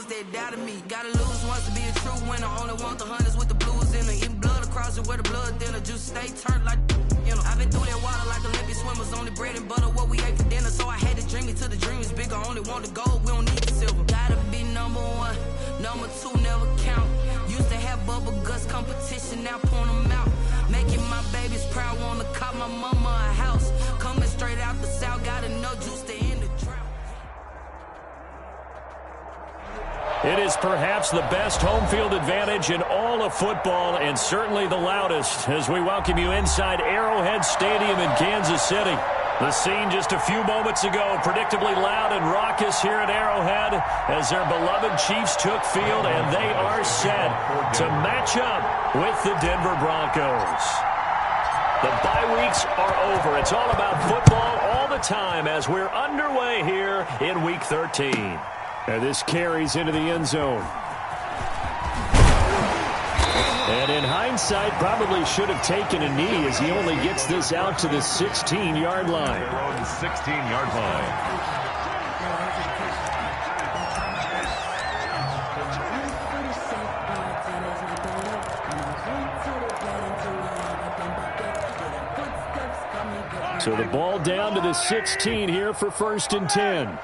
that doubted me. Gotta lose once to be a true winner. Only want the hunters with the blues in her. Eating blood across it where the blood thinner. Just stay turned like, you know. I've been through that water like Olympic swimmers. Only bread and butter, what we ate for dinner. So I had to dream it till the dream is bigger. Only want the gold, we don't need the silver. Gotta be number one, number two never count. Used to have bubble guts competition, now point them out. Making my babies proud, wanna cop my mama a house. Coming straight out the south, got enough juice to end the drought. It is perhaps the best home field advantage in all of football, and certainly the loudest, as we welcome you inside Arrowhead Stadium in Kansas City. The scene just a few moments ago, predictably loud and raucous here at Arrowhead as their beloved Chiefs took field, and they are set to match up with the Denver Broncos. The bye weeks are over. It's all about football all the time as we're underway here in Week 13. And this carries into the end zone. And in hindsight, probably should have taken a knee as he only gets this out to the 16-yard line. 16-yard line. So the ball down to the 16 here for 1st and 10.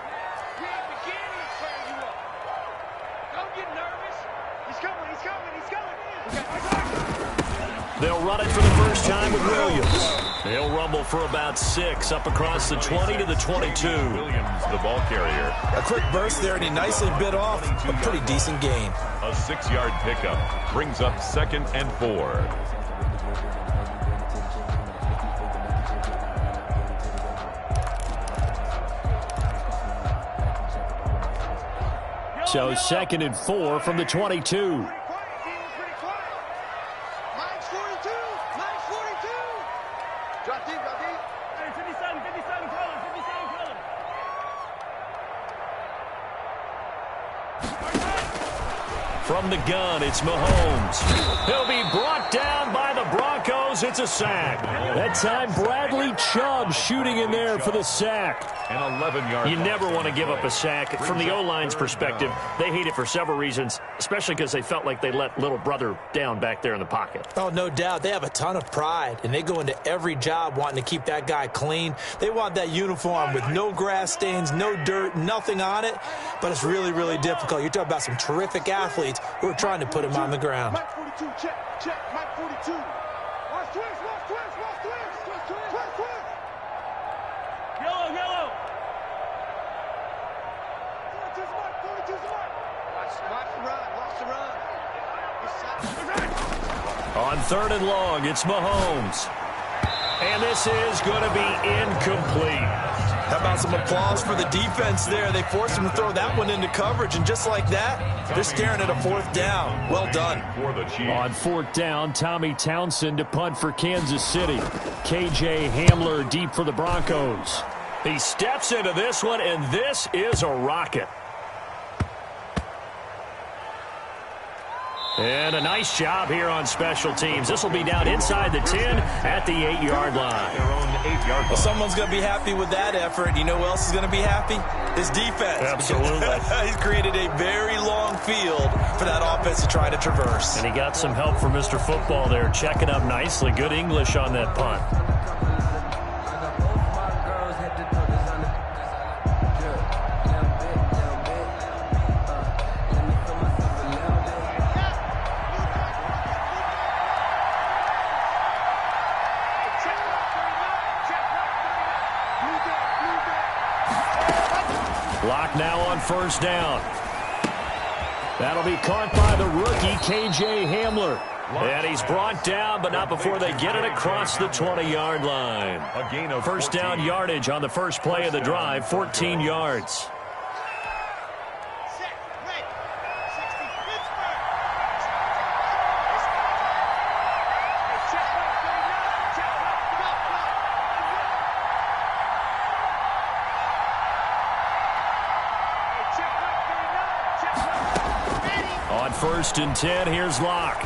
They'll run it for the first time with Williams. He'll rumble for about 6 up across the 20 to the 22. Williams, the ball carrier. A quick burst there, and he nicely bit off a pretty decent gain. A 6-yard pickup brings up 2nd and 4. So 2nd and 4 from the 22. From the gun, it's Mahomes. He'll be brought down by the Broncos. It's a sack. That time, Bradley Chubb shooting in there for the sack. An 11-yard. You never want to give up a sack. From the O-line's perspective, they hate it for several reasons, especially because they felt like they let little brother down back there in the pocket. Oh, no doubt. They have a ton of pride, and they go into every job wanting to keep that guy clean. They want that uniform with no grass stains, no dirt, nothing on it, but it's really, really difficult. You're talking about some terrific athletes who are trying to put him on the ground. Mike 42, check, Mike 42. Watch twist. Yellow. 42's mark. Watch the run. On 3rd and long, it's Mahomes. And this is going to be incomplete. How about some applause for the defense there? They forced him to throw that one into coverage, and just like that, they're staring at a 4th down. Well done. On 4th down, Tommy Townsend to punt for Kansas City. KJ Hamler deep for the Broncos. He steps into this one, and this is a rocket. And a nice job here on special teams. This will be down inside the 10 at the 8-yard line. Well, someone's going to be happy with that effort. You know who else is going to be happy? His defense. Absolutely. He's created a very long field for that offense to try to traverse. And he got some help from Mr. Football there, checking up nicely. Good English on that punt. Lock now on 1st down. That'll be caught by the rookie, KJ Hamler. And he's brought down, but not before they get it across the 20-yard line. A gain of 1st down yardage on the first play of the drive, 14 yards. On 1st and 10, here's Locke.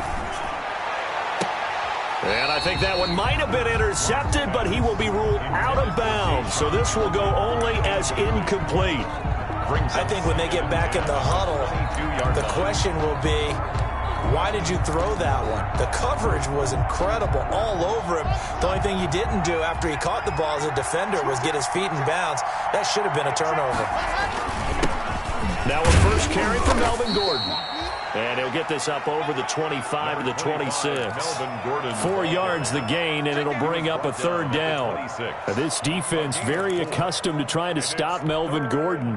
And I think that one might have been intercepted, but he will be ruled out of bounds. So this will go only as incomplete. I think when they get back in the huddle, question will be, why did you throw that one? The coverage was incredible all over him. The only thing he didn't do after he caught the ball as a defender was get his feet in bounds. That should have been a turnover. Now a first carry for Melvin Gordon. And he'll get this up over the 25 to the 26. 4 yards the gain, and it'll bring up a third down. This defense very accustomed to trying to stop Melvin Gordon.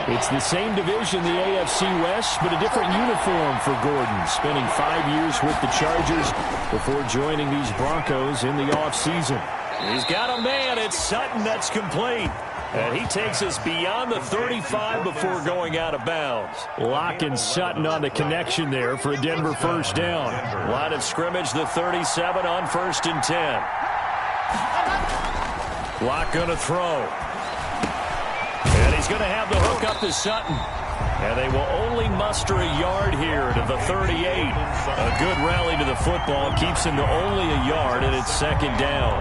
It's the same division, the AFC West, but a different uniform for Gordon, spending 5 years with the Chargers before joining these Broncos in the offseason. He's got a man. It's Sutton that's complete. And he takes us beyond the 35 before going out of bounds. Locke and Sutton on the connection there for a Denver first down. Line of scrimmage, the 37 on 1st and 10. Locke going to throw. And he's going to have the hook up to Sutton. And they will only muster a yard here to the 38. A good rally to the football keeps him to only a yard, and it's second down.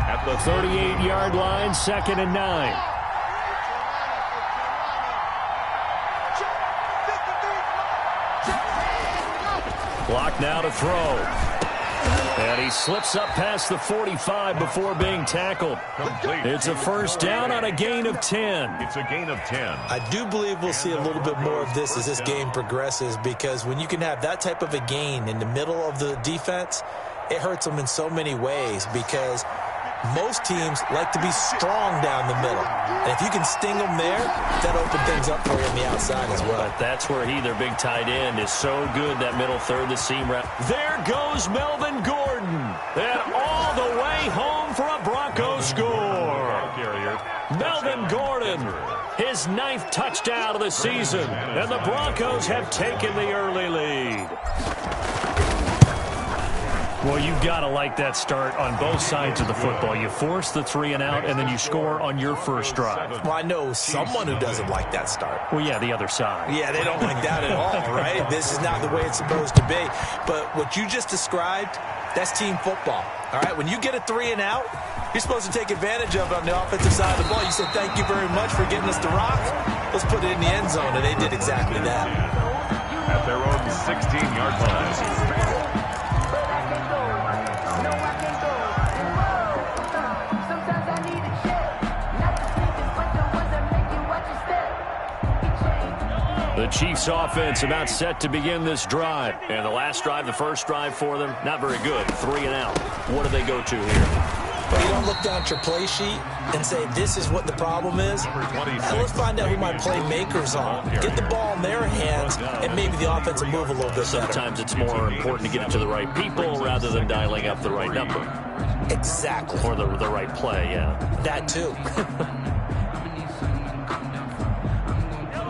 At the 38-yard line, 2nd and 9. Clock now to throw. And he slips up past the 45 before being tackled. It's a first down on a gain of 10. It's a gain of 10. I do believe we'll see a little bit more of this as this game progresses, because when you can have that type of a gain in the middle of the defense, it hurts them in so many ways, because most teams like to be strong down the middle. And if you can sting them there, that opens things up for you on the outside as well. But that's where their big tight end, is so good, that middle third, the seam route. There goes Melvin Gordon. And all the way home for a Bronco score. Melvin Gordon, his 9th touchdown of the season. And the Broncos have taken the early lead. Well, you've got to like that start on both sides of the football. You force the 3 and out, and then you score on your first drive. Well, I know someone who doesn't like that start. Well, yeah, the other side. Yeah, they don't like that at all, right? This is not the way it's supposed to be. But what you just described, that's team football, all right? When you get a 3 and out, you're supposed to take advantage of it on the offensive side of the ball. You said, thank you very much for getting us the rock. Let's put it in the end zone, and they did exactly that. At their own 16-yard line. The Chiefs offense about set to begin this drive. And the last drive, the first drive for them, not very good. 3 and out. What do they go to here? But you don't look down at your play sheet and say, this is what the problem is. Now let's find out who my playmakers are. Get the ball in their hands, and maybe the offense will move a little bit better. Sometimes it's more important to get it to the right people rather than dialing up the right number. Exactly. Or the right play, yeah. That too.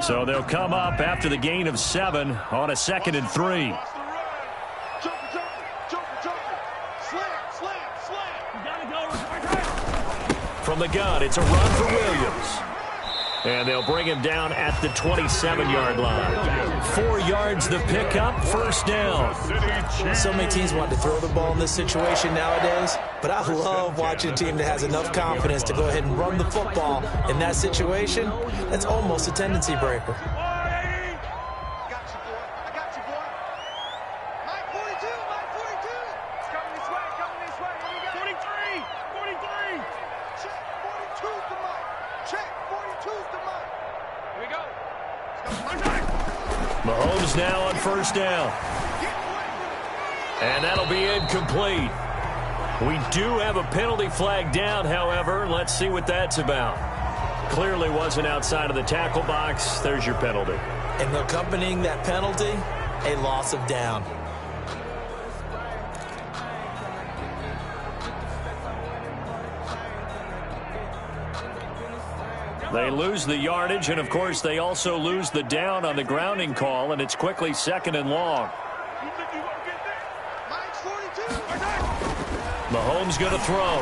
So they'll come up after the gain of 7 on a 2nd and 3. From the gun, it's a run for Williams. And they'll bring him down at the 27-yard line. 4 yards the pickup, first down. So many teams want to throw the ball in this situation nowadays, but I love watching a team that has enough confidence to go ahead and run the football in that situation. That's almost a tendency breaker. Mahomes now on first down. And that'll be incomplete. We do have a penalty flag down, however. Let's see what that's about. Clearly wasn't outside of the tackle box. There's your penalty. And accompanying that penalty, a loss of down. They lose the yardage, and, of course, they also lose the down on the grounding call, and it's quickly 2nd and long. Mahomes going to throw.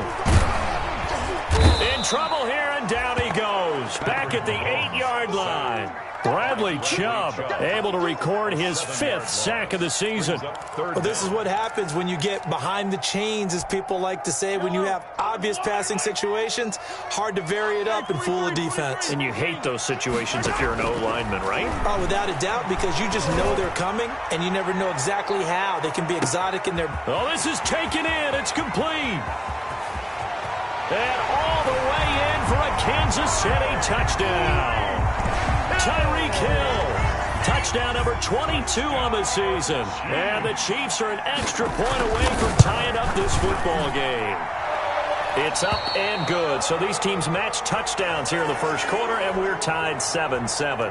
trouble here, and down he goes. Back at the 8-yard line. Bradley Chubb able to record his 5th sack of the season. Well, this is what happens when you get behind the chains, as people like to say. When you have obvious passing situations, hard to vary it up and fool a defense. And you hate those situations if you're an O-lineman, right? Oh, without a doubt, because you just know they're coming, and you never know exactly how. They can be exotic in their... Oh, this is taken in. It's complete. And all the way in for a Kansas City touchdown. Tyreek Hill, touchdown number 22 on the season. And the Chiefs are an extra point away from tying up this football game. It's up and good. So these teams match touchdowns here in the first quarter, and we're tied 7-7.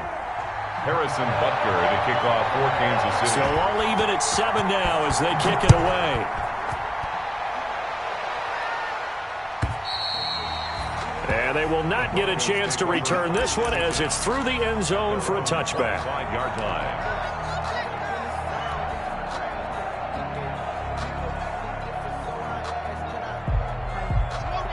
Harrison Butker to kick off for Kansas City. So all even at 7 now as they kick it away. And they will not get a chance to return this one as it's through the end zone for a touchback. 5-yard line.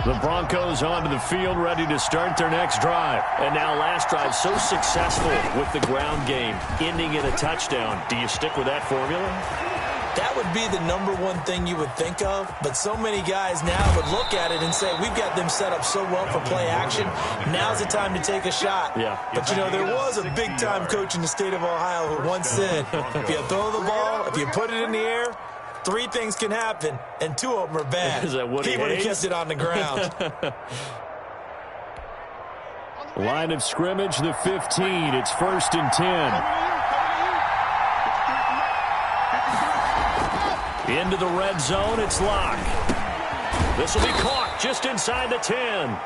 The Broncos onto the field, ready to start their next drive. And now last drive so successful with the ground game, ending in a touchdown. Do you stick with that formula? That would be the #1 thing you would think of, but so many guys now would look at it and say, we've got them set up so well for play action. Now's the time to take a shot. Yeah. But, you know, there was a big-time coach in the state of Ohio who once said, if you throw the ball, if you put it in the air, 3 things can happen, and 2 of them are bad. Is that Woody He would have Hayes? kept it on the ground. Line of scrimmage, the 15. It's 1st and 10. Into the red zone, it's Locke. This will be caught just inside the 10.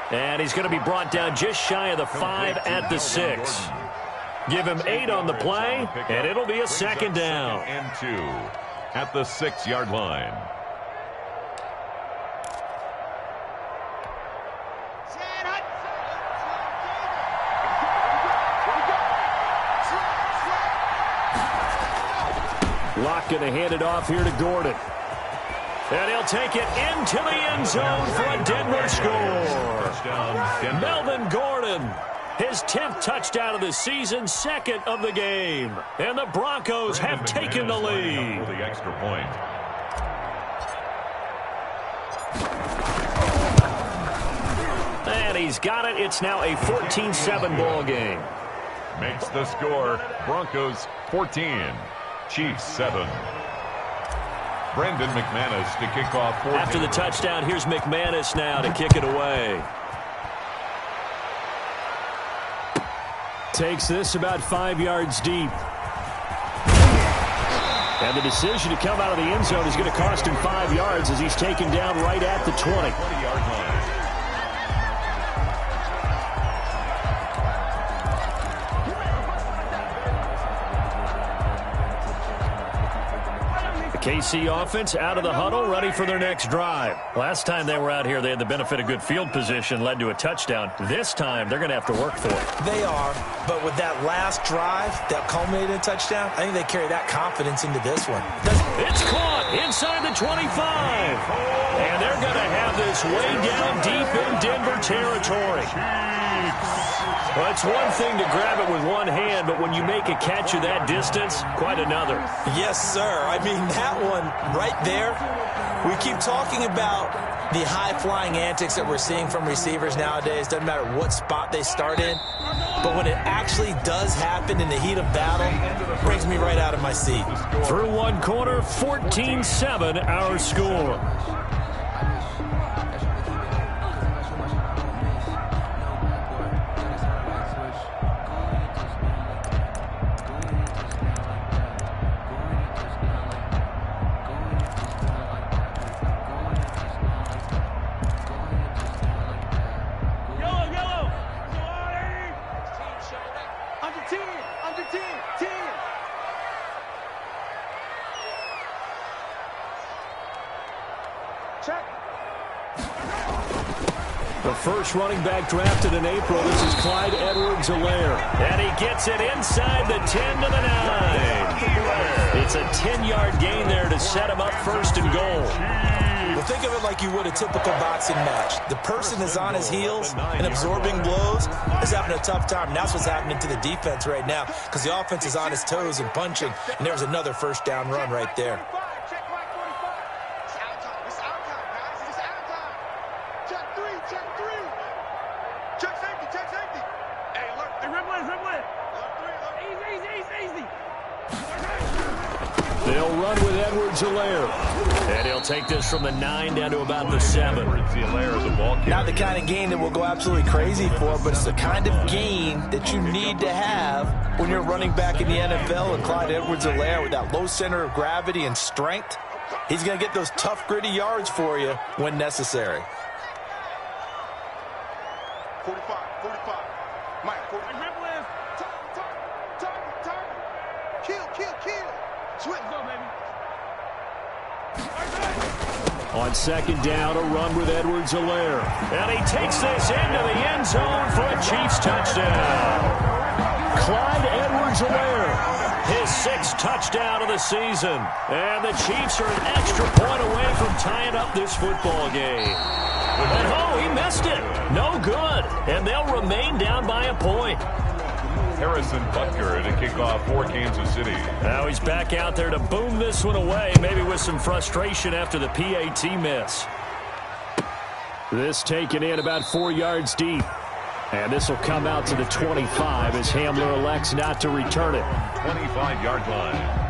And he's going to be brought down just shy of the 5 at the 6. Give him 8 on the play, and it'll be a 2nd down. 2nd and 2 at the 6-yard line. Locke going to hand it off here to Gordon. And he'll take it into the end zone for a Denver score. Touchdown, Melvin Gordon, his 10th touchdown of the season, 2nd of the game. And the Broncos have taken the lead. For the extra point. And he's got it. It's now a 14-7 ball game. Makes the score. Broncos 14. Chiefs 7. Brendan McManus to kick off for After the touchdown, here's McManus now to kick it away. Takes this about 5 yards deep. And the decision to come out of the end zone is going to cost him 5 yards as he's taken down right at the 20. 20-yard line. KC offense out of the huddle, ready for their next drive. Last time they were out here, they had the benefit of good field position, led to a touchdown. This time, they're going to have to work for it. They are, but with that last drive that culminated in a touchdown, I think they carry that confidence into this one. It's caught inside the 25. And they're going to have this way down deep in Denver territory. Well, it's one thing to grab it with one hand, but when you make a catch of that distance, quite another. Yes, sir. I mean, that one right there, we keep talking about the high-flying antics that we're seeing from receivers nowadays. Doesn't matter what spot they start in. But when it actually does happen in the heat of battle, it brings me right out of my seat. Through one quarter, 14-7 our score. The first running back drafted in April. This is Clyde Edwards-Helaire. And he gets it inside the 10 to the 9. It's a 10-yard gain there to set him up 1st and goal. Well, think of it like you would a typical boxing match. The person is on his heels and absorbing blows is having a tough time. And that's what's happening to the defense right now because the offense is on his toes and punching, and there's another first down run right there. They'll run with Edwards-Helaire. And he'll take this from the 9 down to about the 7. Not the kind of gain that we'll go absolutely crazy for, but it's the kind of gain that you need to have when you're running back in the NFL. And Clyde Edwards-Helaire, with that low center of gravity and strength, he's going to get those tough, gritty yards for you when necessary. 45. Mike, 45. Kill. Switch. Go, baby. On second down, a run with Edwards-Helaire. And he takes this into the end zone for a Chiefs touchdown. Clyde Edwards-Helaire, his 6th touchdown of the season. And the Chiefs are an extra point away from tying up this football game. And oh, he missed it. No good. And they'll remain down by a point. Harrison Butker to kick off for Kansas City. Now he's back out there to boom this one away, maybe with some frustration after the PAT miss. This taken in about 4 yards deep. And this will come out to the 25 as Hamler elects not to return it. 25-yard line.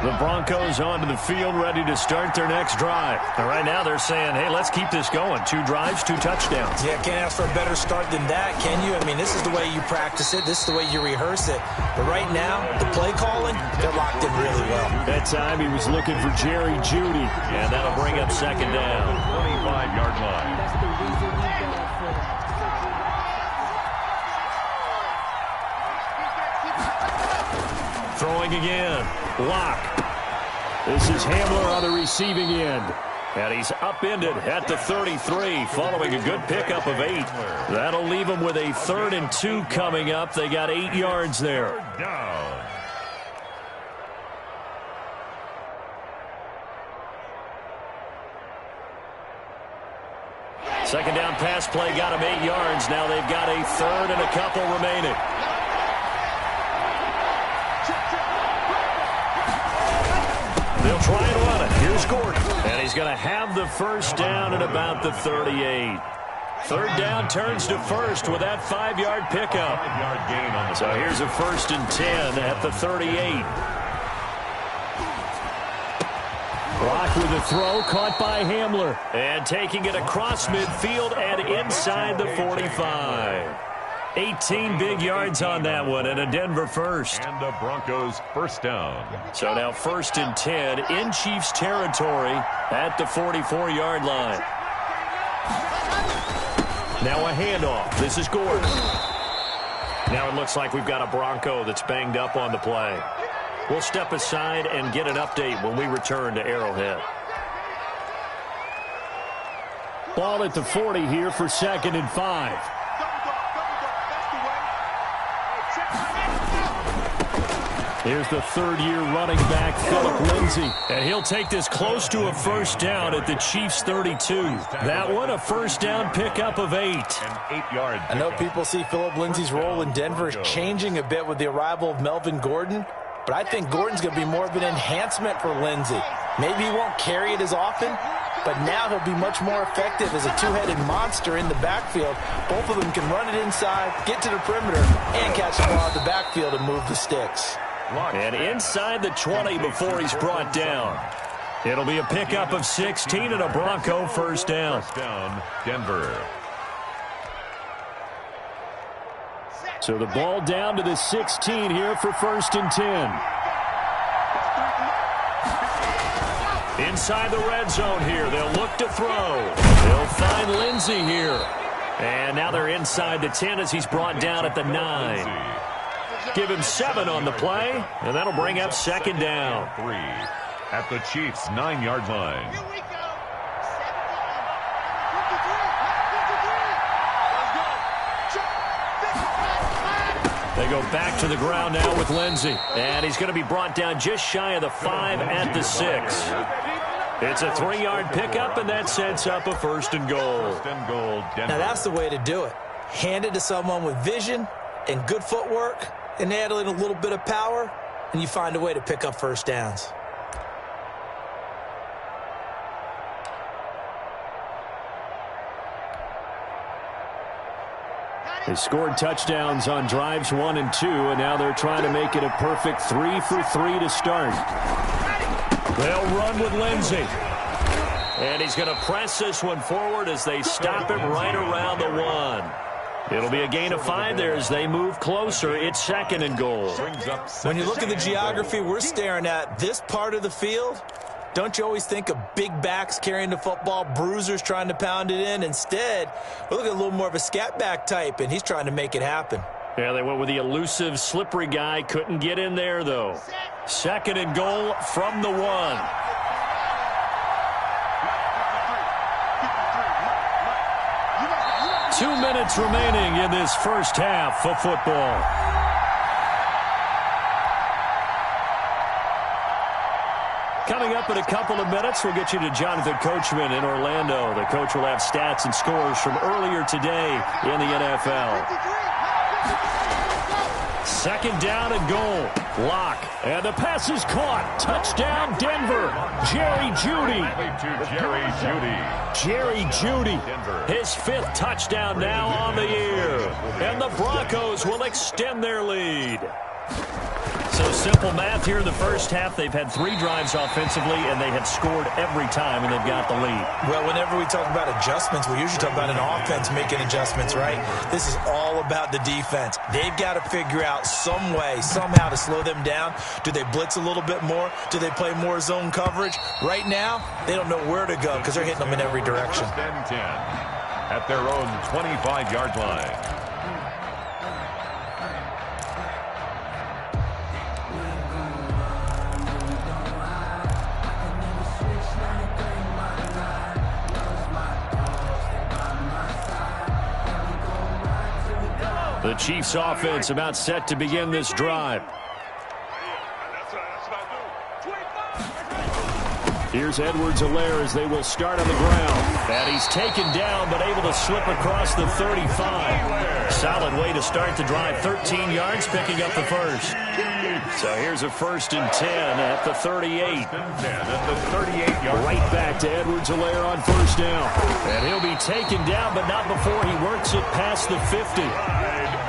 The Broncos onto the field, ready to start their next drive. And right now they're saying, hey, let's keep this going. 2 drives, 2 touchdowns. Yeah, can't ask for a better start than that, can you? I mean, this is the way you practice it. This is the way you rehearse it. But right now, the play calling, they're locked in really well. That time he was looking for Jerry Jeudy, and that'll bring up second down. 25-yard line. Throwing again. Lock. This is Hamler on the receiving end. And he's upended at the 33 following a good pickup of 8. That'll leave him with a 3rd and 2 coming up. They got 8 yards there. Down. Second down pass play got him 8 yards. Now they've got a 3rd and a couple remaining. They'll try and run it. Here's Gordon. And he's going to have the first down at about the 38. 3rd down turns to first with that 5-yard pickup. 5-yard gain on the So here's a 1st and 10 at the 38. Rock with the throw, caught by Hamler. And taking it across midfield and inside the 45. 18 big yards on that one, and a Denver first. And the Broncos first down. So now 1st and 10 in Chiefs territory at the 44-yard line. Now a handoff. This is Gordon. Now it looks like we've got a Bronco that's banged up on the play. We'll step aside and get an update when we return to Arrowhead. Ball at the 40 here for 2nd and 5. Here's the 3rd-year running back, Phillip Lindsay. And he'll take this close to a first down at the Chiefs' 32. That one, a first down pickup of 8. An 8-yard. I know people see Phillip Lindsay's role in Denver changing a bit with the arrival of Melvin Gordon, but I think Gordon's going to be more of an enhancement for Lindsay. Maybe he won't carry it as often, but now he'll be much more effective as a 2-headed monster in the backfield. Both of them can run it inside, get to the perimeter, and catch the ball at the backfield and move the sticks. And inside the 20 before he's brought down. It'll be a pickup of 16 and a Bronco first down. First down, Denver. So the ball down to the 16 here for 1st and 10. Inside the red zone here. They'll look to throw. They'll find Lindsay here. And now they're inside the 10 as he's brought down at the 9. Give him 7 on the play, and that'll bring up 2nd down. 3. at the Chiefs' 9-yard line. Here we go. 17 They go back to the ground now with Lindsey. And he's going to be brought down just shy of the 5 at the 6. It's a 3-yard pickup, and that sets up a 1st and goal. Now that's the way to do it. Hand it to someone with vision and good footwork, and add in a little bit of power, and you find a way to pick up 1st downs. They scored touchdowns on drives 1 and 2, and now they're trying to make it a perfect 3 for 3 to start. They'll run with Lindsey. And he's going to press this one forward as they stop it right around the 1. It'll be a gain of 5 there as they move closer. It's 2nd and goal. When you look at the geography we're staring at, this part of the field, don't you always think of big backs carrying the football, bruisers trying to pound it in? Instead, we're looking at a little more of a scat back type, and he's trying to make it happen. Yeah, they went with the elusive, slippery guy. Couldn't get in there, though. 2nd and goal from the 1. 2 minutes remaining in this first half of football. Coming up in a couple of minutes, we'll get you to Jonathan Coachman in Orlando. The coach will have stats and scores from earlier today in the NFL. 2nd down and goal. Lock. And the pass is caught. Touchdown, Denver. Jerry Jeudy. Jerry Jeudy. His 5th touchdown now on the year. And the Broncos will extend their lead. So simple math here in the first half. They've had 3 drives offensively, and they have scored every time, and they've got the lead. Well, whenever we talk about adjustments, we usually talk about an offense making adjustments, right? This is all about the defense. They've got to figure out some way, somehow to slow them down. Do they blitz a little bit more? Do they play more zone coverage? Right now, they don't know where to go because they're hitting them in every direction. 1st and 10 at their own 25-yard line. The Chiefs offense about set to begin this drive. Here's Edwards-Helaire as they will start on the ground. And he's taken down but able to slip across the 35. Solid way to start the drive. 13 yards, picking up the 1st. So here's a 1st and 10 at the 38. Right back to Edwards-Helaire on 1st down. And he'll be taken down, but not before he works it past the 50.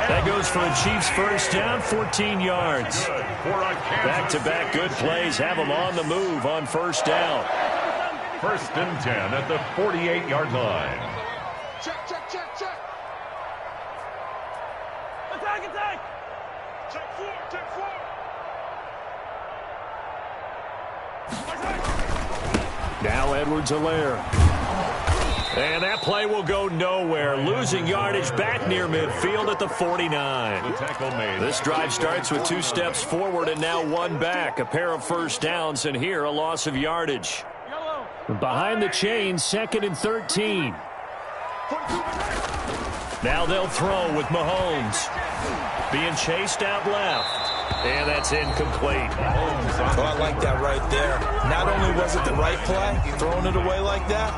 That goes for a Chiefs 1st down, 14 yards. Back-to-back good plays have them on the move on 1st down. 1st and 10 at the 48-yard line. Check. Attack. Check 4. Now Edwards-Helaire. And that play will go nowhere. Losing yardage back near midfield at the 49. The tackle made. This drive starts with 2 steps forward and now 1 back. A pair of 1st downs, and here a loss of yardage. Behind the chains, 2nd and 13. Now they'll throw with Mahomes. Being chased out left. And that's incomplete. Oh, I like that right there. Not only was it the right play, throwing it away like that,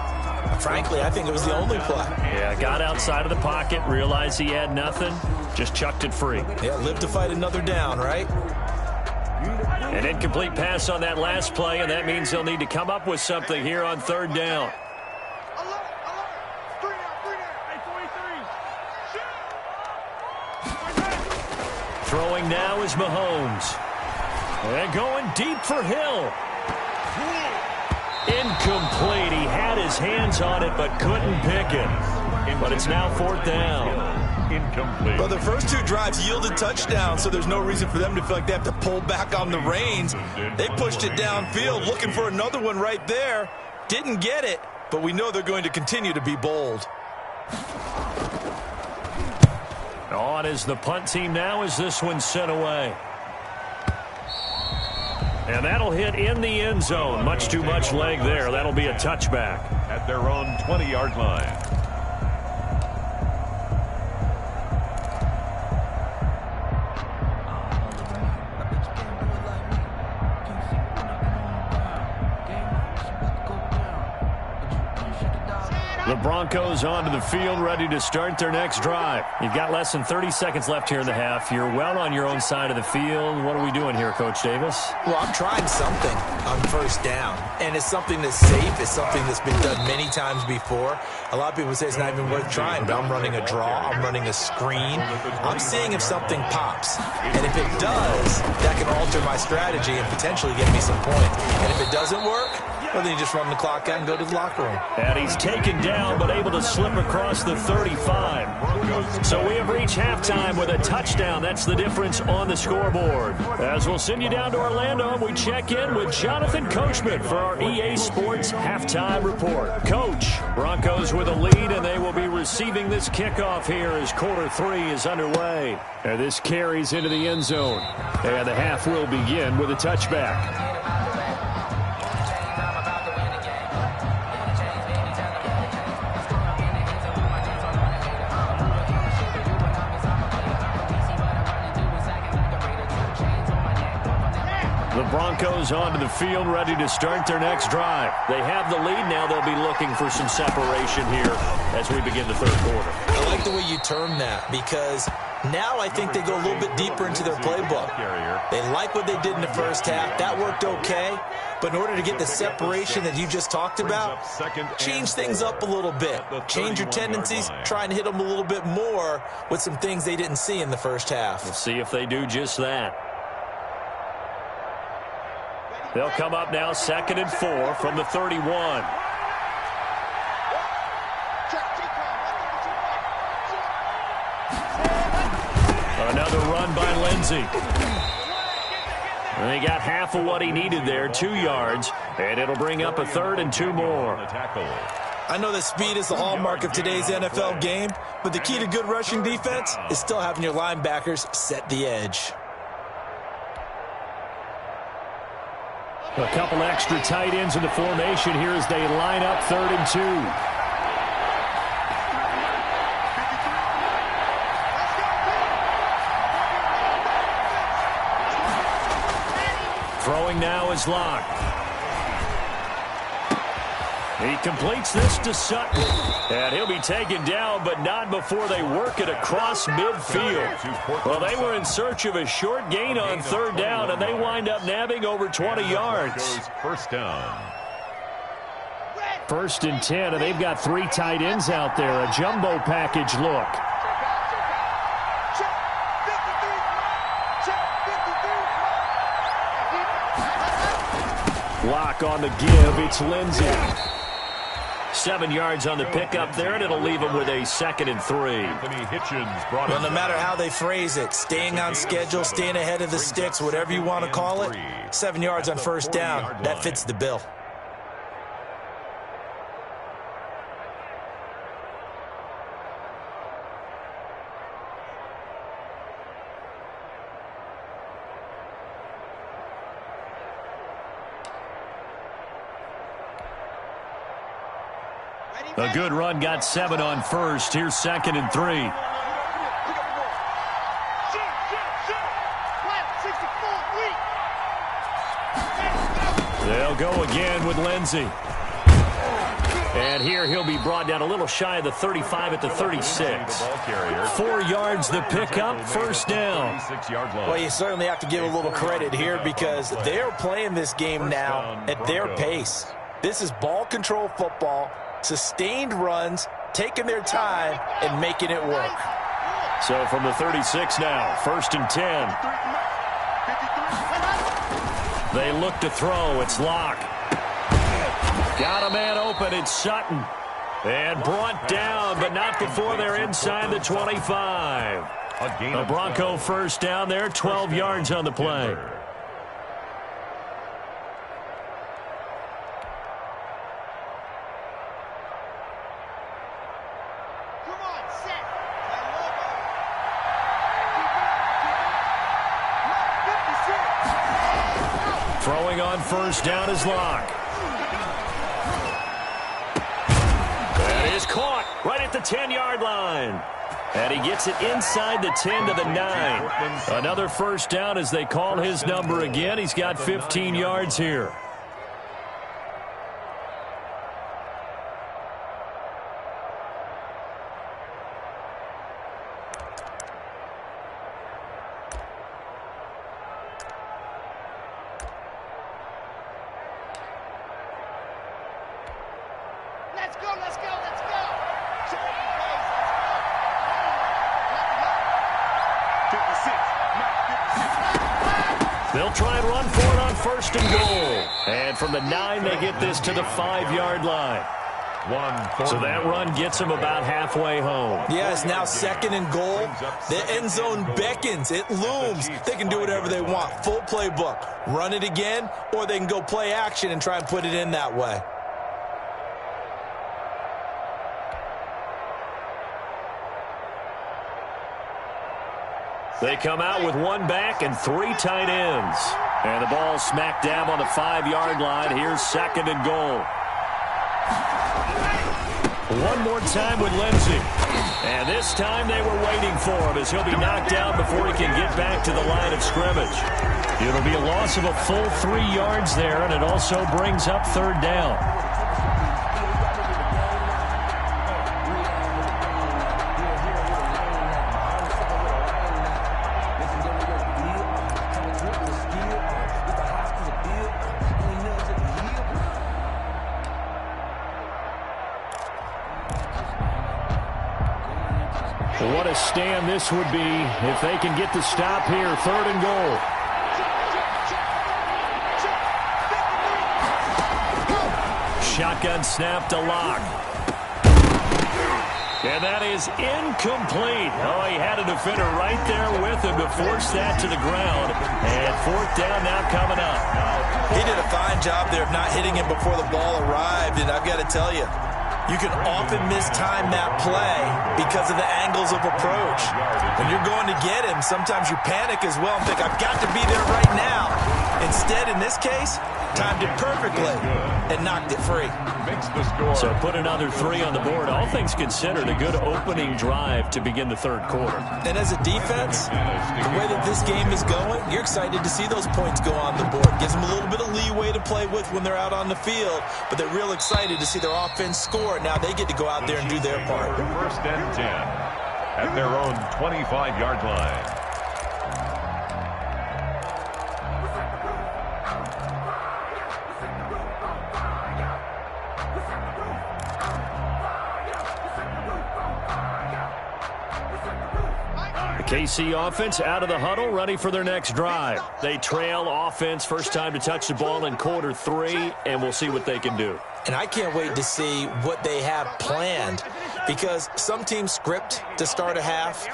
frankly, I think it was the only play. Yeah, got outside of the pocket, realized he had nothing, just chucked it free. Yeah, live to fight another down, right? An incomplete pass on that last play, and that means they'll need to come up with something here on 3rd down. Throwing now is Mahomes. And going deep for Hill. Incomplete. He had his hands on it but couldn't pick it. But it's now 4th down. Incomplete. Well, the first 2 drives yielded touchdowns, so there's no reason for them to feel like they have to pull back on the reins. They pushed it downfield, looking for another one right there. Didn't get it, but we know they're going to continue to be bold. On is the punt team now as this one's sent away. And that'll hit in the end zone. Much too much leg there. That'll be a touchback. At their own 20-yard line. The Broncos onto the field, ready to start their next drive. You've got less than 30 seconds left here in the half. You're well on your own side of the field. What are we doing here, Coach Davis? Well, I'm trying something on first down, and it's something that's safe. It's something that's been done many times before. A lot of people say it's not even worth trying, but I'm running a draw. I'm running a screen. I'm seeing if something pops, and if it does, that can alter my strategy and potentially get me some points. And if it doesn't work, well, then you just run the clock out and go to the locker room. And he's taken down, but able to slip across the 35. So we have reached halftime with a touchdown. That's the difference on the scoreboard. As we'll send you down to Orlando, we check in with Jonathan Coachman for our EA Sports Halftime Report. Coach, Broncos with a lead, and they will be receiving this kickoff here as quarter 3 is underway. And this carries into the end zone. And the half will begin with a touchback. The Broncos onto the field, ready to start their next drive. They have the lead now. They'll be looking for some separation here as we begin the third quarter. I like the way you term that, because now I think they go a little bit deeper into their playbook. They like what they did in the first half. That worked okay. But in order to get the separation that you just talked about, change things up a little bit. Change your tendencies, try and hit them a little bit more with some things they didn't see in the first half. We'll see if they do just that. They'll come up now 2nd and 4 from the 31. Another run by Lindsey. And he got half of what he needed there, 2 yards, and it'll bring up a 3rd and 2 more. I know that speed is the hallmark of today's NFL game, but the key to good rushing defense is still having your linebackers set the edge. A couple extra tight ends in the formation here as they line up 3rd and 2. Throwing now is Locke. He completes this to Sutton. And he'll be taken down, but not before they work it across midfield. Well, they were in search of a short gain on 3rd down, and they wind up nabbing over 20 yards. First down. 1st and 10, and they've got 3 tight ends out there. A jumbo package look. Lock on the give. It's Lindsey. 7 yards on the pickup there, and it'll leave them with a 2nd and 3. Well, no matter how they phrase it, staying on schedule, staying ahead of the sticks, whatever you want to call it, 7 yards on 1st down, that fits the bill. A good run, got 7 on 1st. Here's 2nd and 3. They'll go again with Lindsey. And here he'll be brought down a little shy of the 35 at the 36. 4 yards the pickup, 1st down. Well, you certainly have to give a little credit here because they're playing this game now at their pace. This is ball control football. Sustained runs, taking their time, and making it work. So from the 36 now, 1st and 10. They look to throw. It's Locke. Got a man open. It's Sutton. And brought down, but not before they're inside the 25. A Bronco 1st down there, 12 yards on the play. Throwing on first down is Locke. That is caught right at the 10-yard line. And he gets it inside the 10 to the 9. Another first down as they call his number again. He's got 15 yards here. Let's go, let's go, let's go. Check the base, let's go. 56, They'll try and run for it on first and goal. And from the 9, they get this to the 5-yard line. So that run gets them about halfway home. Yeah, it's now second and goal. The end zone beckons. It looms. They can do whatever they want. Full playbook. Run it again, or they can go play action and try and put it in that way. They come out with one back and 3 tight ends. And the ball smack dab on the 5-yard line. Here's second and goal. One more time with Lindsey. And this time they were waiting for him as he'll be knocked down before he can get back to the line of scrimmage. It'll be a loss of a full 3 yards there, and it also brings up third down. What a stand this would be if they can get the stop here. Third and goal. Shotgun snap to Locke. And that is incomplete. Oh, he had a defender right there with him to force that to the ground. And fourth down now coming up. He did a fine job there of not hitting him before the ball arrived, and I've got to tell you, you can often mistime that play because of the angles of approach. When you're going to get him, sometimes you panic as well and think, I've got to be there right now. Instead, in this case, timed it perfectly and knocked it free. So put another 3 on the board. All things considered, a good opening drive to begin the third quarter. And as a defense, the way that this game is going, you're excited to see those points go on the board. Gives them a little bit of leeway to play with when they're out on the field, but they're real excited to see their offense score. Now they get to go out there and do their part. First and 10 at their own 25-yard line. KC offense out of the huddle, ready for their next drive. They trail offense, first time to touch the ball in quarter 3, and we'll see what they can do. And I can't wait to see what they have planned, because some teams script to start a half.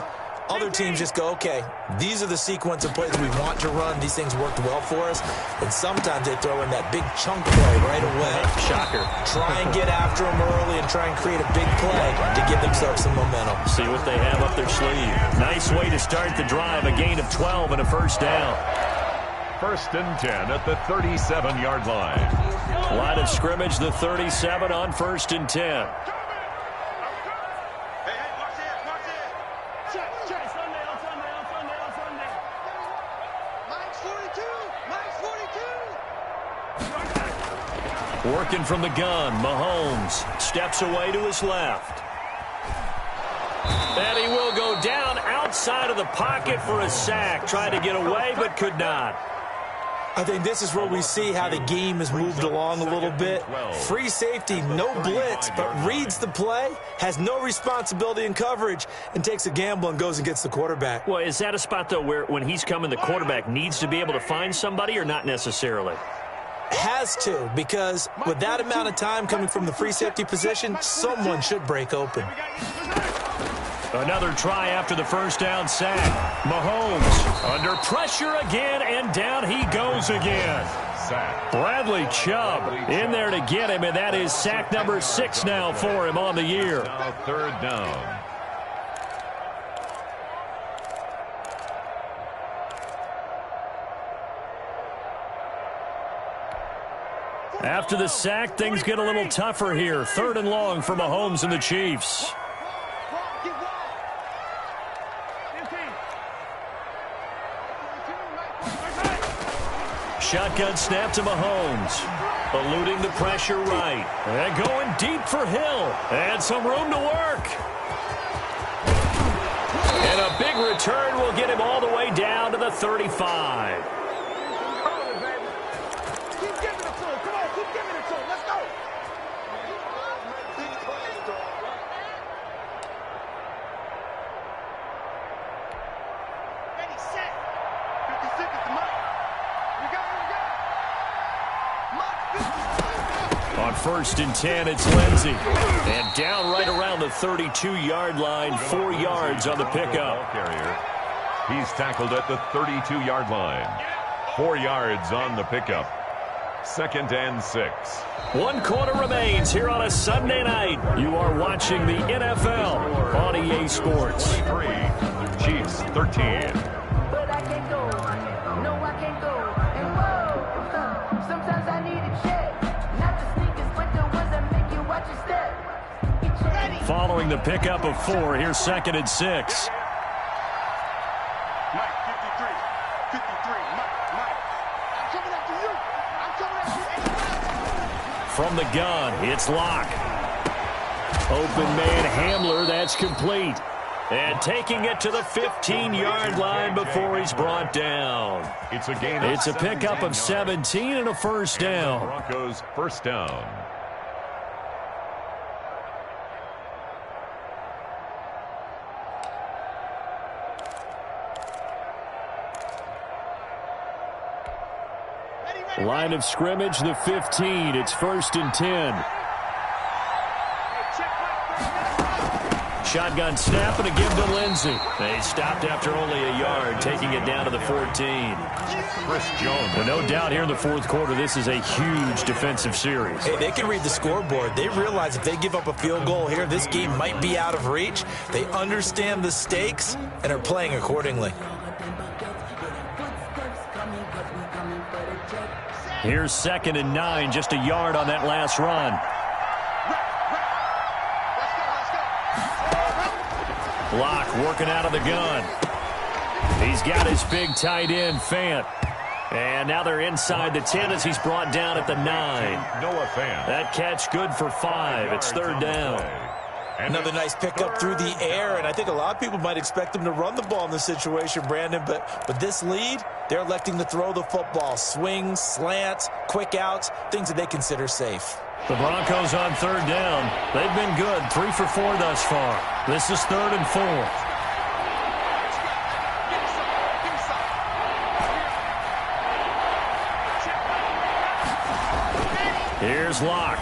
Other teams just go, okay, these are the sequence of plays we want to run. These things worked well for us. And sometimes they throw in that big chunk play right away. Shocker. Try and get after them early and try and create a big play to give themselves some momentum. See what they have up their sleeve. Nice way to start the drive. A gain of 12 and a first down. First and 10 at the 37-yard line. Line of scrimmage, the 37 on first and 10. Working from the gun, Mahomes steps away to his left. And he will go down outside of the pocket for a sack. Tried to get away, but could not. I think this is where we see how the game has moved along a little bit. Free safety, no blitz, but reads the play, has no responsibility in coverage, and takes a gamble and goes and gets the quarterback. Well, is that a spot, though, where when he's coming, the quarterback needs to be able to find somebody or not necessarily? Has to, because with that amount of time coming from the free safety position, someone should break open. Another try after the first down sack. Mahomes under pressure again, and down he goes again. Bradley Chubb in there to get him, and that is sack number 6 now for him on the year. Now third down. After the sack, things get a little tougher here. 3rd and long for Mahomes and the Chiefs. Shotgun snap to Mahomes. Eluding the pressure right. And going deep for Hill. And some room to work. And a big return will get him all the way down to the 35. On 1st and 10, it's Lindsey. And down right around the 32-yard line, 4 yards on the pickup. He's tackled at the 32-yard line. 4 yards on the pickup. 2nd and 6. 1 quarter remains here on a Sunday night. You are watching the NFL on EA Sports. 3, Chiefs 13. But I can't go. No, I can't go. And whoa, sometimes I need a check. Not the sneakers, but the ones that make you watch your step. Following the pickup of 4, here's 2nd and 6. Mike, 53. 53. Mike. I'm coming after you. I'm coming after you. From the gun, it's Locke. Open man Hamler, that's complete. And taking it to the 15-yard line before he's brought down. It's a pickup of 17 and a 1st down. Broncos 1st down. Line of scrimmage, the 15. It's 1st and 10. Shotgun snap and a give to Lindsey. They stopped after only a yard, taking it down to the 14. Chris Jones. Well, no doubt here in the 4th quarter, this is a huge defensive series. Hey, they can read the scoreboard. They realize if they give up a field goal here, this game might be out of reach. They understand the stakes and are playing accordingly. Here's 2nd and 9, just a yard on that last run. Locke working out of the gun. He's got his big tight end, Fant. And now they're inside the 10 as he's brought down at the 9. Noah Fant. That catch good for 5. It's 3rd down. Another nice pickup through the air, and I think a lot of people might expect them to run the ball in this situation, Brandon, but with this lead, they're electing to throw the football. Swings, slants, quick outs, things that they consider safe. The Broncos on 3rd down. They've been good, 3 for 4 thus far. This is 3rd and 4. Here's Locke.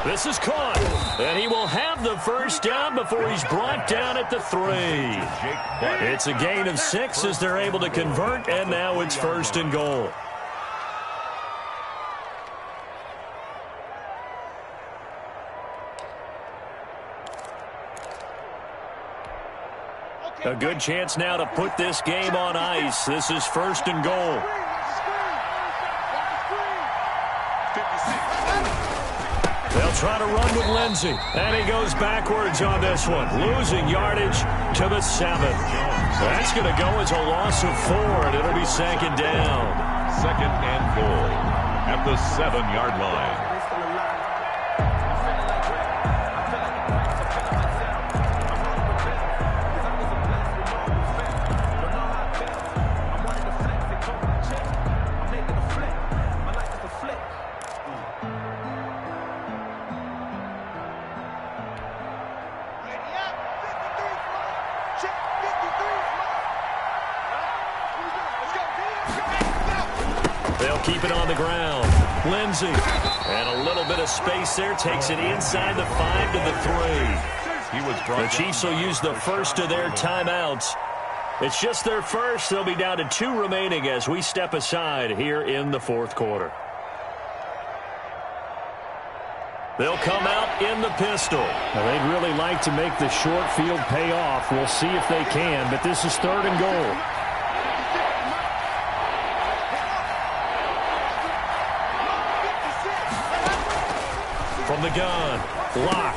This is caught, and he will have the 1st down before he's brought down at the 3. It's a gain of 6 as they're able to convert, and now it's 1st and goal. A good chance now to put this game on ice. This is 1st and goal. They'll try to run with Lindsey. And he goes backwards on this one. Losing yardage to the 7. That's going to go as a loss of 4, and it'll be 2nd down. 2nd and goal at the 7-yard line. They'll keep it on the ground. Lindsey. And a little bit of space there. Takes it inside the 5 to the 3. The Chiefs will use the first of their timeouts. It's just their first. They'll be down to 2 remaining as we step aside here in the 4th quarter. They'll come out in the pistol. Now, they'd really like to make the short field pay off. We'll see if they can, but this is 3rd and goal. from the gun. Lock.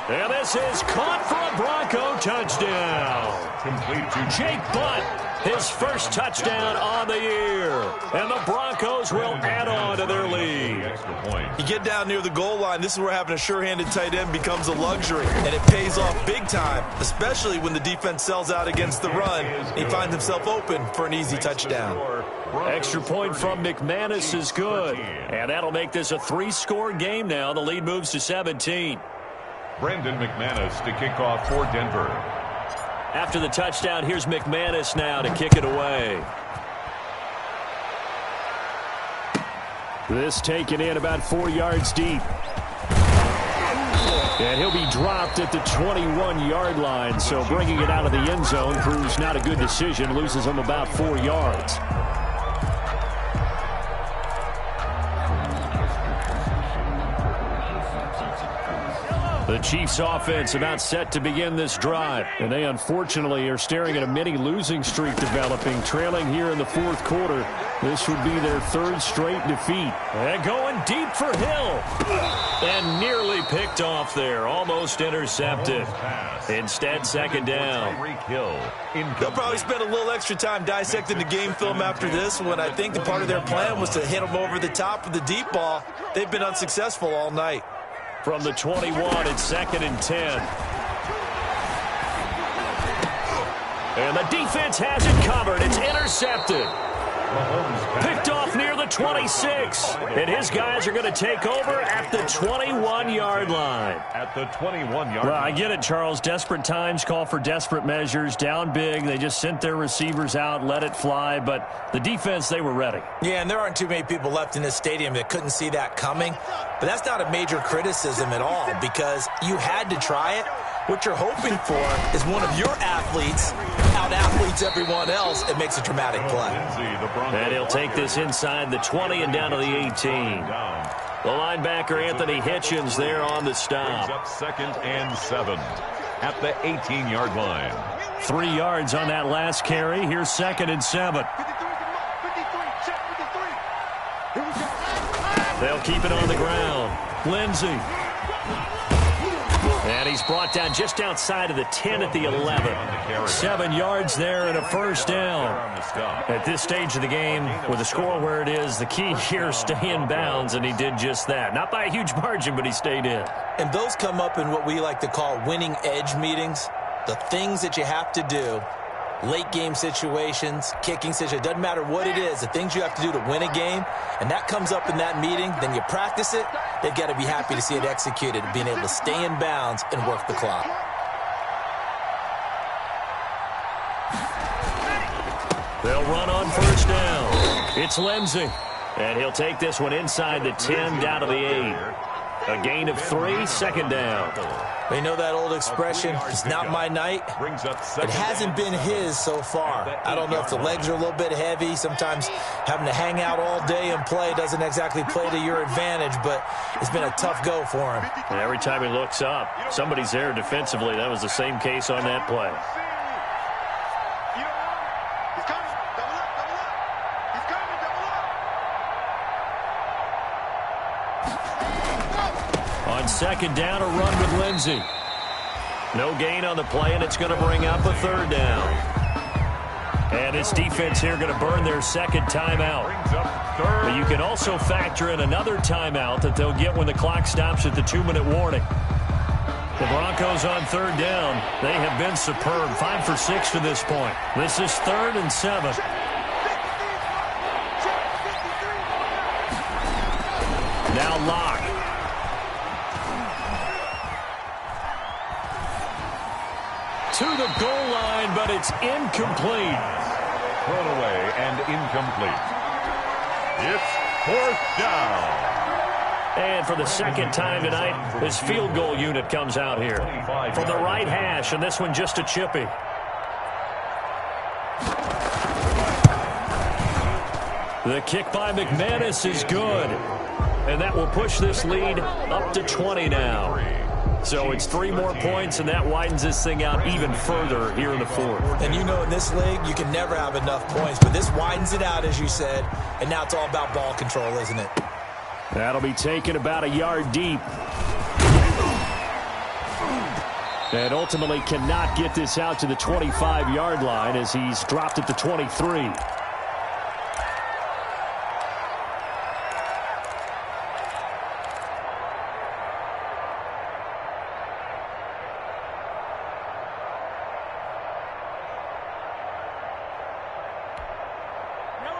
And this is caught for a Bronco touchdown. Complete to Jake Butt, his first touchdown on the year. And the Broncos will add on to their lead. extra point. You get down near the goal line, this is where having a sure-handed tight end becomes a luxury, and it pays off big time, especially when the defense sells out against the run. He finds himself open for an easy touchdown. Extra point from McManus is good. And that'll make this a 3-score game now. The lead moves to 17. Brandon McManus to kick off for Denver. After the touchdown, here's McManus now to kick it away. This taken in about 4 yards deep. And he'll be dropped at the 21-yard line, so bringing it out of the end zone proves not a good decision, loses him about 4 yards. The Chiefs offense about set to begin this drive. And they unfortunately are staring at a mini losing streak developing, trailing here in the fourth quarter. This would be their 3rd straight defeat. And going deep for Hill. And nearly picked off there. Almost intercepted. Instead, second down. They'll probably spend a little extra time dissecting the game film after this when I think the part of their plan was to hit them over the top with the deep ball. They've been unsuccessful all night. From the 21, it's 2nd and 10. And the defense has it covered. It's intercepted. Picked off near the 26. And his guys are going to take over at the 21-yard line. At the 21-yard line. Well, I get it, Charles. Desperate times call for desperate measures. Down big. They just sent their receivers out, let it fly. But the defense, they were ready. Yeah, and there aren't too many people left in this stadium that couldn't see that coming. But that's not a major criticism at all because you had to try it. What you're hoping for is one of your athletes out-athletes everyone else and makes a dramatic play. And he'll take this inside the 20 and down to the 18. The linebacker, Anthony Hitchens, there on the stop. Up 2nd and 7 at the 18-yard line. 3 yards on that last carry. Here's 2nd and 7. They'll keep it on the ground. Lindsey. And he's brought down just outside of the 10 at the 11. 7 yards there and a first down. At this stage of the game, with the score where it is, the key here is stay in bounds, and he did just that. Not by a huge margin, but he stayed in. And those come up in what we like to call winning edge meetings. The things that you have to do. Late game situations, kicking situations, doesn't matter what it is, the things you have to do to win a game, and that comes up in that meeting, then you practice it, they've got to be happy to see it executed, being able to stay in bounds and work the clock. They'll run on first down. It's Lindsey, and he'll take this one inside the 10 down to the 8. A gain of 3, 2nd down. You know that old expression, it's not my night? It hasn't been his so far. I don't know if the legs are a little bit heavy. Sometimes having to hang out all day and play doesn't exactly play to your advantage, but it's been a tough go for him. And every time he looks up, somebody's there defensively. That was the same case on that play. On 2nd down, a run with Lindsey. No gain on the play, and it's going to bring up a 3rd down. And his defense here going to burn their 2nd timeout. But you can also factor in another timeout that they'll get when the clock stops at the 2-minute warning. The Broncos on 3rd down. They have been superb. 5 for 6 to this point. This is 3rd and 7. Now Locke. To the goal line, but it's incomplete. Thrown away and incomplete. It's 4th down. And for the 2nd time tonight, this field goal unit comes out here. From the right hash, and this one just a chippy. The kick by McManus is good. And that will push this lead up to 20 now. So it's 3 more points, and that widens this thing out even further here in the 4th. And you know in this league, you can never have enough points, but this widens it out, as you said, and now it's all about ball control, isn't it? That'll be taken about a yard deep. And ultimately cannot get this out to the 25-yard line as he's dropped at the 23.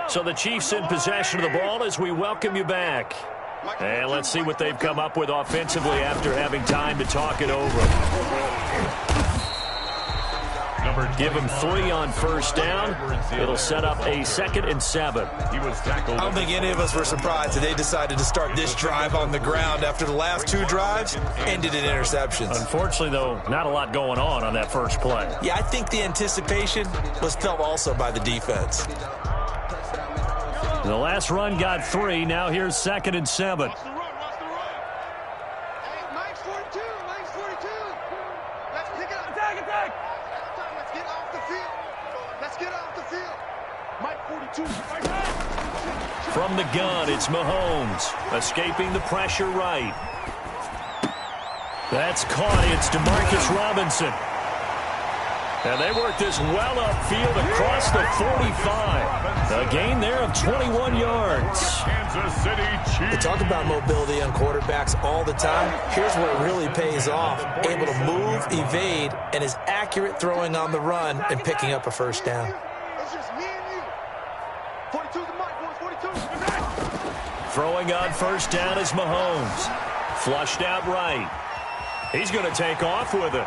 So the Chiefs in possession of the ball as we welcome you back. And let's see what they've come up with offensively after having time to talk it over. Give him 3 on first down. It'll set up a 2nd and 7. I don't think any of us were surprised that they decided to start this drive on the ground after the last 2 drives ended in interceptions. Unfortunately, though, not a lot going on that first play. Yeah, I think the anticipation was felt also by the defense. The last run got 3. Now here's 2nd and 7. Watch the run. Hey, Mike's 42. Let's pick it up. Attack. Let's get off the field. Mike 42. From the gun, it's Mahomes. Escaping the pressure right. That's caught. It's DeMarcus Robinson. And they work this well upfield across the 45. A gain there of 21 yards. Kansas City Chiefs. We talk about mobility on quarterbacks all the time. Here's where it really pays off. Able to move, evade, and is accurate throwing on the run and picking up a first down. It's just me and you. 42 to Mike, boys. 42. Throwing on first down is Mahomes. Flushed out right. He's going to take off with it.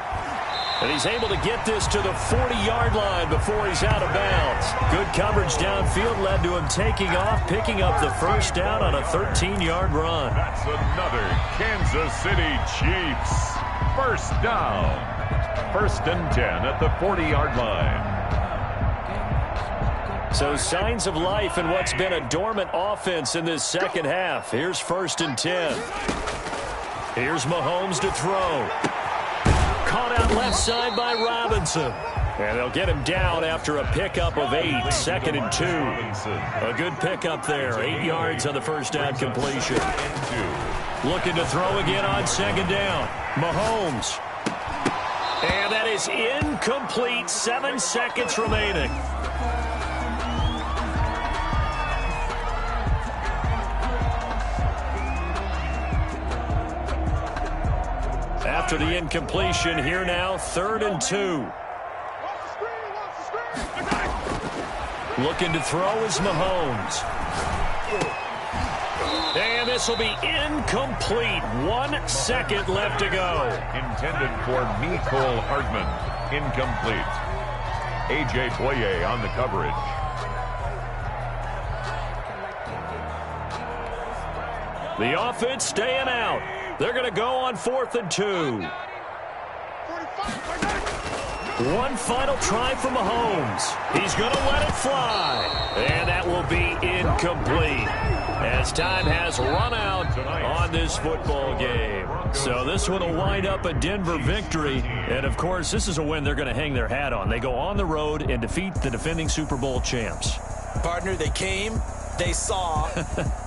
And he's able to get this to the 40-yard line before he's out of bounds. Good coverage downfield led to him taking off, picking up the first down on a 13-yard run. That's another Kansas City Chiefs first down. 1st and 10 at the 40-yard line. So signs of life in what's been a dormant offense in this second half. Here's 1st and 10. Here's Mahomes to throw. Caught out left side by Robinson. And they'll get him down after a pickup of 8. 2nd and 2. A good pickup there. 8 yards on the first down completion. Looking to throw again on 2nd down. Mahomes. And that is incomplete. 7 seconds remaining. After the incompletion, here now, 3rd and 2. Looking to throw is Mahomes. And this will be incomplete. 1 second left to go. Intended for Mecole Hardman. Incomplete. A.J. Boye on the coverage. The offense staying out. They're going to go on 4th and 2. One final try for Mahomes. He's going to let it fly. And that will be incomplete as time has run out on this football game. So this one will wind up a Denver victory. And, of course, this is a win they're going to hang their hat on. They go on the road and defeat the defending Super Bowl champs. Partner, they came, they saw,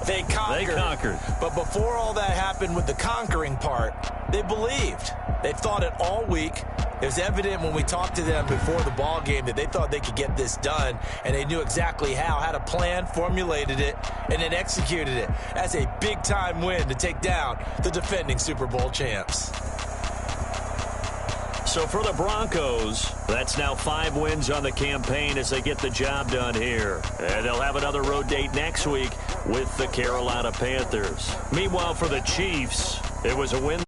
they conquered. They conquered. But before all that happened with the conquering part, they believed. They thought it all week. It was evident when we talked to them before the ball game that they thought they could get this done, and they knew exactly how, had a plan, formulated it, and then executed it. That's a big-time win to take down the defending Super Bowl champs. So for the Broncos, that's now 5 wins on the campaign as they get the job done here. And they'll have another road date next week with the Carolina Panthers. Meanwhile, for the Chiefs, it was a win